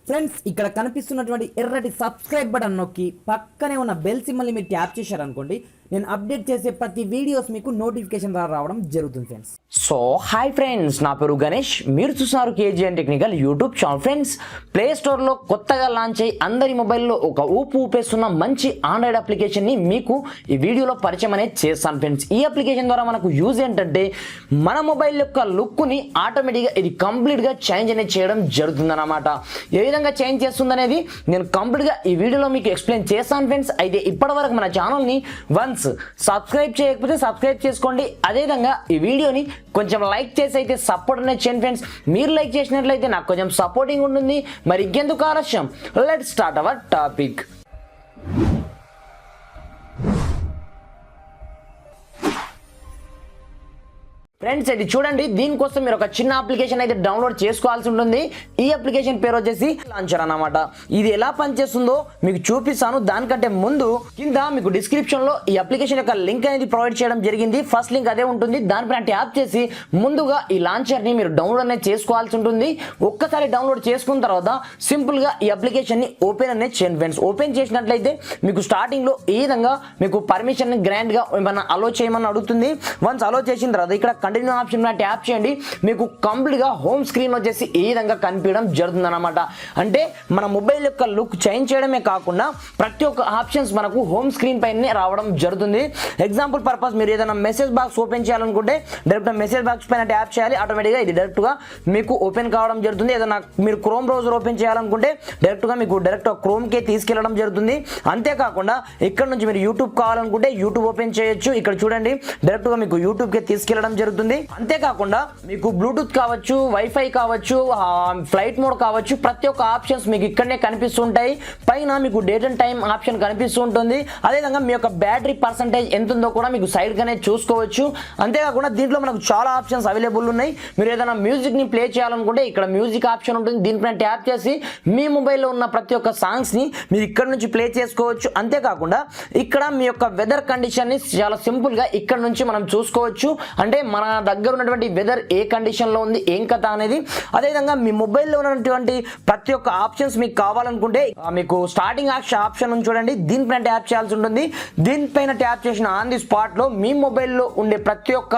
Friends ఇక్కడ కనిపిస్తున్నటువంటి ఎర్రటి సబ్స్క్రైబ్ బటన్ నొక్కి పక్కనే ఉన్న బెల్ సింబల్ని మీరు ట్యాప్ చేశారనుకోండి నేను అప్డేట్ చేసే ప్రతి వీడియోస్ మీకు నోటిఫికేషన్ ద్వారా రావడం జరుగుతుంది ఫ్రెండ్స్. సో హాయ్ ఫ్రెండ్స్, నా పేరు గణేష్, మీరు చూస్తున్నారు KGN technical YouTube channel. Friends, play స్టోర్లో కొత్తగా లాంచ్ అయ్యి అందరి మొబైల్లో ఒక ఊపేస్తున్న మంచి ఆండ్రాయిడ్ అప్లికేషన్ని మీకు ఈ వీడియోలో పరిచయం అనేది చేస్తాను ఫ్రెండ్స్. ఈ అప్లికేషన్ ద్వారా మనకు యూజ్ ఏంటంటే మన మొబైల్ యొక్క లుక్ని ఆటోమేటిక్గా ఇది కంప్లీట్గా చేంజ్ అనేది చేయడం జరుగుతుందన్నమాట. ఏ విధంగా చేంజ్ చేస్తుంది అనేది నేను కంప్లీట్గా ఈ వీడియోలో మీకు ఎక్స్ప్లెయిన్ చేస్తాను ఫ్రెండ్స్. అయితే ఇప్పటివరకు మన ఛానల్ని సబ్స్క్రైబ్ చేయకపోతే సబ్స్క్రైబ్ చేసుకోండి. అదేవిధంగా ఈ వీడియోని కొంచెం లైక్ చేసి అయితే సపోర్ట్ అనేది చేయండి ఫ్రెండ్స్. మీరు లైక్ చేసినట్లయితే నాకు కొంచెం సపోర్టింగ్ ఉంటుంది. మరి ఇంకెందుకు ఆలస్యం, let's start our topic. Friends, ఇది చూడండి, దీనికోసం మీరు ఒక చిన్న అప్లికేషన్ అయితే డౌన్లోడ్ చేసుకోవాల్సి ఉంటుంది. ఈ అప్లికేషన్ పేరు వచ్చేసి లాంచర్ అన్నమాట. ఇది ఎలా పనిచేస్తుందో మీకు చూపిస్తాను. దానికంటే ముందు కింద మీకు డిస్క్రిప్షన్ లో ఈ అప్లికేషన్ యొక్క లింక్ అనేది ప్రొవైడ్ చేయడం జరిగింది. ఫస్ట్ లింక్ అదే ఉంటుంది. దానిపైన ట్యాప్ చేసి ముందుగా ఈ లాంచర్ ని మీరు డౌన్లోడ్ అనేది చేసుకోవాల్సి ఉంటుంది. ఒక్కసారి డౌన్లోడ్ చేసుకున్న తర్వాత సింపుల్ గా ఈ అప్లికేషన్ ని ఓపెన్ అనేది చేయండి ఫ్రెండ్స్. ఓపెన్ చేసినట్లయితే మీకు స్టార్టింగ్ లో ఈ విధంగా మీకు పర్మిషన్ గ్రాండ్ గా ఏమన్నా అలో చేయమని అడుగుతుంది. వన్స్ అలో చేసిన తర్వాత ఇక్కడ కంటిన్యూ ఆప్షన్ ట్యాప్ చేయండి. మీకు కంప్లీట్ గా హోమ్ స్క్రీన్ వచ్చేసి ఈ విధంగా కనిపించడం జరుగుతుంది అనమాట. అంటే మన మొబైల్ యొక్క లుక్ చేంజ్ చేయడమే కాకుండా ప్రతి ఒక్క ఆప్షన్స్ మనకు హోమ్ స్క్రీన్ పైన రావడం జరుగుతుంది. ఎగ్జాంపుల్ పర్పస్ మీరు ఏదైనా మెసేజ్ బాక్స్ ఓపెన్ చేయాలనుకుంటే డైరెక్ట్ మెసేజ్ బాక్స్ పైన ట్యాప్ చేయాలి. ఆటోమేటిక్గా ఇది డైరెక్ట్ గా మీకు ఓపెన్ కావడం జరుగుతుంది. ఏదైనా మీరు క్రోమ్ బ్రౌజర్ ఓపెన్ చేయాలనుకుంటే డైరెక్ట్ గా మీకు డైరెక్ట్ క్రోమ్ కే తీసుకెళ్లడం జరుగుతుంది. అంతేకాకుండా ఇక్కడ నుంచి మీరు యూట్యూబ్ కావాలనుకుంటే యూట్యూబ్ ఓపెన్ చేయొచ్చు. ఇక్కడ చూడండి, డైరెక్ట్ గా మీకు యూట్యూబ్ కే తీసుకెళ్లడం జరుగుతుంది. అంతేకాకుండా మీకు బ్లూటూత్ కావచ్చు, వైఫై కావచ్చు, ఫ్లైట్ మోడ్ కావచ్చు, ప్రతి ఒక్క ఆప్షన్స్ మీకు ఇక్కడనే కనిపిస్తుంటాయి. పైన మీకు డేట్ అండ్ టైం ఆప్షన్ కనిపిస్తూ ఉంటుంది. అదేవిధంగా మీ యొక్క బ్యాటరీ పర్సంటేజ్ ఎంత ఉందో కూడా మీకు సైడ్ గానే చూసుకోవచ్చు. అంతేకాకుండా దీంట్లో మనకు చాలా ఆప్షన్స్ అవైలబుల్ ఉన్నాయి. మీరు ఏదైనా మ్యూజిక్ ని ప్లే చేయాలనుకుంటే ఇక్కడ మ్యూజిక్ ఆప్షన్ ఉంటుంది. దీనిపైన ట్యాప్ చేసి మీ మొబైల్లో ఉన్న ప్రతి ఒక్క సాంగ్స్ ని మీరు ఇక్కడ నుంచి ప్లే చేసుకోవచ్చు. అంతేకాకుండా ఇక్కడ మీ యొక్క వెదర్ కండిషన్ ని చాలా సింపుల్ గా ఇక్కడ నుంచి మనం చూసుకోవచ్చు. అంటే మన దగ్గర ఉన్నటువంటి వెదర్ ఏ కండిషన్ లో ఉంది, ఏం కథ అనేది. అదేవిధంగా మీ మొబైల్లో ఉన్నటువంటి ప్రతి ఒక్క ఆప్షన్స్ మీకు కావాలనుకుంటే మీకు స్టార్టింగ్ ఆప్షన్ చూడండి, దీనిపైన ట్యాప్ చేయాల్సి ఉంటుంది. దీనిపైన ట్యాప్ చేసిన ఆన్ ది స్పాట్ లో మీ మొబైల్లో ఉండే ప్రతి ఒక్క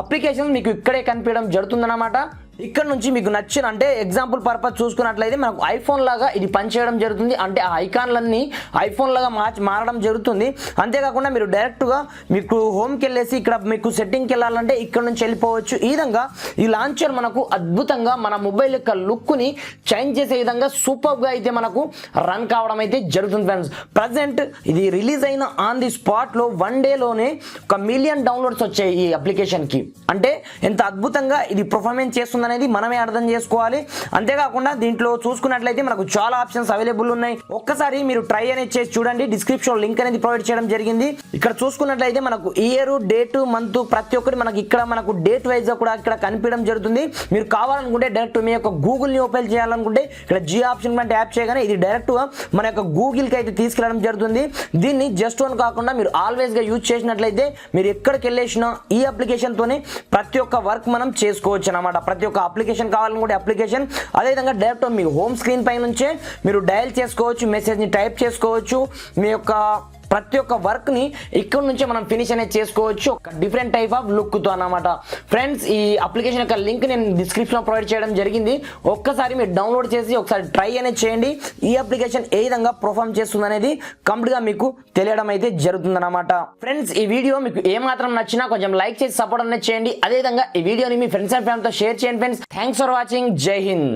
అప్లికేషన్ మీకు ఇక్కడే కనిపించడం జరుగుతుందన్నమాట. ఇక్కడ నుంచి మీకు నచ్చిన, అంటే ఎగ్జాంపుల్ పర్పస్ చూసుకున్నట్లయితే మనకు ఐఫోన్ లాగా ఇది పనిచేయడం జరుగుతుంది. అంటే ఆ ఐకాన్లన్నీ ఐఫోన్ లాగా మారడం జరుగుతుంది. అంతేకాకుండా మీరు డైరెక్ట్గా మీకు హోమ్కి వెళ్ళేసి ఇక్కడ మీకు సెట్టింగ్కి వెళ్ళాలంటే ఇక్కడ నుంచి వెళ్ళిపోవచ్చు. ఈ విధంగా ఈ లాంచర్ మనకు అద్భుతంగా మన మొబైల్ యొక్క లుక్ని చేంజ్ చేసే విధంగా సూపర్గా అయితే మనకు రన్ కావడం అయితే జరుగుతుంది ఫ్రెండ్స్. ప్రజెంట్ ఇది రిలీజ్ అయిన ఆన్ ది స్పాట్లో 1 డేలోనే 1 మిలియన్ డౌన్లోడ్స్ వచ్చాయి ఈ అప్లికేషన్కి. అంటే ఎంత అద్భుతంగా ఇది పర్ఫార్మెన్స్ చేస్తుంది అనేది మనమే అర్థం చేసుకోవాలి. అంతేకాకుండా దీంట్లో చూసుకున్నట్లయితే మనకు చాలా ఆప్షన్స్ అవైలబుల్ ఉన్నాయి. ఒక్కసారి మీరు ట్రై అనేది చేసి చూడండి. డిస్క్రిప్షన్ లింక్ అనేది ప్రొవైడ్ చేయడం జరిగింది. ఇక్కడ చూసుకున్నట్లయితే మనకు ఇయర్, డేట్, మంత్ ప్రతి ఒక్కటి మనకి ఇక్కడ మనకు డేట్ వైజ్ కూడా ఇక్కడ కనిపించడం జరుగుతుంది. మీరు కావాలనుకుంటే డైరెక్ట్ మీ యొక్క గూగుల్ ని ఓపెన్ చేయాలనుకుంటే ఇక్కడ జీ ఆప్షన్ పైన ట్యాప్ చేయగానే ఇది డైరెక్ట్ గా మన యొక్క గూగుల్ కి అయితే తీసుకెళ్లడం జరుగుతుంది. దీన్ని జస్ట్ వన్ కాకుండా మీరు ఆల్వేస్ గా యూజ్ చేసినట్లయితే మీరు ఎక్కడికి వెళ్ళేసినా ఈ అప్లికేషన్ తోనే ప్రతి ఒక్క వర్క్ మనం చేసుకోవచ్చు అన్నమాట. ప్రతి ఒక్క అప్లికేషన్ కావాలనుకుంటే అప్లికేషన్, అదేవిధంగా డైరెక్ట్ మీ హోమ్ స్క్రీన్ పై నుంచే మీరు డయల్ చేసుకోవచ్చు, మెసేజ్ని టైప్ చేసుకోవచ్చు. మీ యొక్క ప్రతి ఒక్క వర్క్ ని ఇక్కడ నుంచే మనం ఫినిష్ అనేది చేసుకోవచ్చు ఒక డిఫరెంట్ టైప్ ఆఫ్ లుక్ తో అన్నమాట. ఫ్రెండ్స్, ఈ అప్లికేషన్ యొక్క లింక్ నేను డిస్క్రిప్షన్ లో ప్రొవైడ్ చేయడం జరిగింది. ఒక్కసారి మీరు డౌన్లోడ్ చేసి ఒకసారి ట్రై అనేది చేయండి. ఈ అప్లికేషన్ ఏ విధంగా పర్ఫామ్ చేస్తుంది అనేది కంప్లీట్ గా మీకు తెలియడం అయితే జరుగుతుంది అన్నమాట. ఫ్రెండ్స్, ఈ వీడియో మీకు ఏ మాత్రం నచ్చినా కొంచెం లైక్ చేసి సపోర్ట్ అనేది చేయండి. అదేవిధంగా ఈ వీడియోని మీ ఫ్రెండ్స్ అండ్ ఫ్యామిలీతో షేర్ చేయండి ఫ్రెండ్స్. Thanks for watching. జై హింద్.